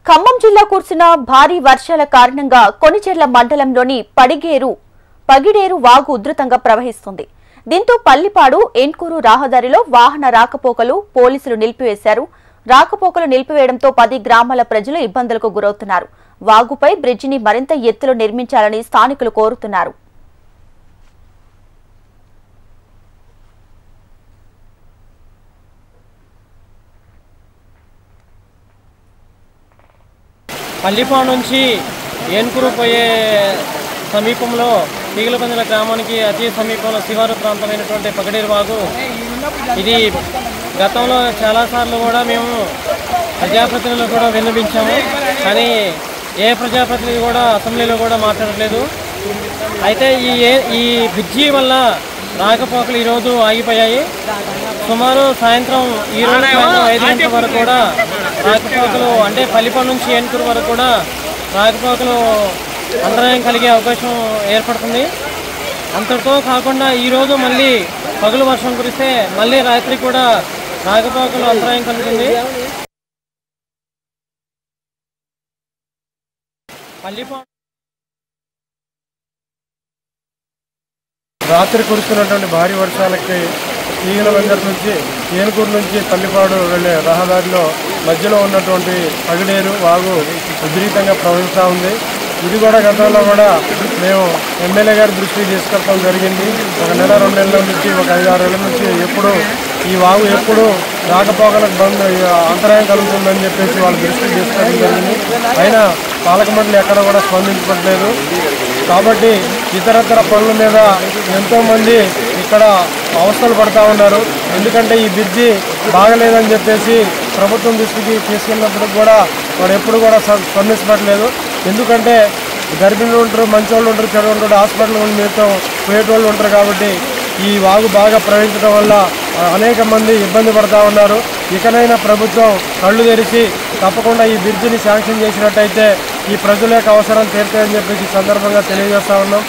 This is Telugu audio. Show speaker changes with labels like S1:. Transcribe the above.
S1: ఖమ్మం జిల్లా కురిసిన భారీ వర్షాల కారణంగా కొనిచెర్ల మండలంలోని పగిడేరు వాగు ఉధృతంగా ప్రవహిస్తుంది. దీంతో పల్లిపాడు ఏన్కూరు రహదారిలో వాహన రాకపోకలు పోలీసులు నిలిపివేశారు. రాకపోకలు నిలిపివేయడంతో 10 గ్రామాల ప్రజలు ఇబ్బందులకు గురవుతున్నారు. వాగుపై బ్రిడ్జిని మరింత ఎత్తులో నిర్మించాలని స్థానికులు కోరుతున్నారు.
S2: పల్లిపాడు నుంచి ఏన్కూరు పోయే సమీపంలో తీగలపందుల గ్రామానికి అతి సమీపంలో శివారు ప్రాంతమైనటువంటి పగిడేరు వాగు. ఇది గతంలో చాలాసార్లు కూడా మేము ప్రజాప్రతినిధులు కూడా విన్నవించాము, కానీ ఏ ప్రజాప్రతినిధి కూడా అసెంబ్లీలో కూడా మాట్లాడలేదు. అయితే ఈ బ్రిడ్జి వల్ల రాకపోకలు ఈరోజు ఆగిపోయాయి. సుమారు సాయంత్రం ఈరోజు 5 గంటల వరకు కూడా రాకపోకలు, అంటే పల్లిపాడు నుంచి ఏన్కూరు వరకు కూడా రాకపోకలు అంతరాయం కలిగే అవకాశం ఏర్పడుతుంది. అంతటితో కాకుండా ఈరోజు మళ్ళీ పగులు వర్షం కురిస్తే మళ్ళీ రాత్రి కూడా రాకపోకలు అంతరాయం కలుగుతుంది. పల్లిపాడు
S3: రాత్రి కురుస్తున్నటువంటి భారీ వర్షాలకి తీగలబందర్ నుంచి ఏనుకూరు నుంచి పల్లిపాడు వెళ్ళే రహదారిలో మధ్యలో ఉన్నటువంటి పగిడేరు వాగు ఉధృతంగా ప్రవహిస్తూ ఉంది. ఇది కూడా గతంలో కూడా మేము ఎమ్మెల్యే గారి దృష్టికి తీసుకెళ్ళడం జరిగింది. 1 నెల 2 నెలల నుంచి, 5-6 నెలల నుంచి ఈ వాగు ఎప్పుడు రాకపోకలకు అంతరాయం కలుగుతుందని చెప్పేసి వాళ్ళ దృష్టికి తీసుకెళ్ళడం జరిగింది. అయినా పాలక మండలి ఎక్కడ కూడా స్పందించట్లేదు. కాబట్టి ఇతరతర పనుల మీద ఎంతోమంది ఇక్కడ అవస్థలు పడుతూ ఉన్నారు. ఎందుకంటే ఈ బ్రిడ్జి బాగలేదని చెప్పేసి ప్రభుత్వం దృష్టికి తీసుకెళ్ళినప్పుడు కూడా వాడు ఎప్పుడు కూడా స్పందించట్లేదు. ఎందుకంటే గర్భిణులు ఉంటారు, మంచోళ్ళు ఉంటారు, చెడు ఉంటారు, హాస్పిటల్ నిమిత్తం పోయేటోళ్ళు ఉంటారు. కాబట్టి ఈ వాగు బాగా ప్రవహించడం వల్ల అనేక మంది ఇబ్బంది పడుతూ ఉన్నారు. ఇకనైనా ప్రభుత్వం కళ్ళు తెరిచి తప్పకుండా ఈ బ్రిడ్జిని శాంక్షన్ చేసినట్టయితే ఈ ప్రజల యొక్క అవసరం తీరుతాయని చెప్పేసి సందర్భంగా తెలియజేస్తా ఉన్నాం.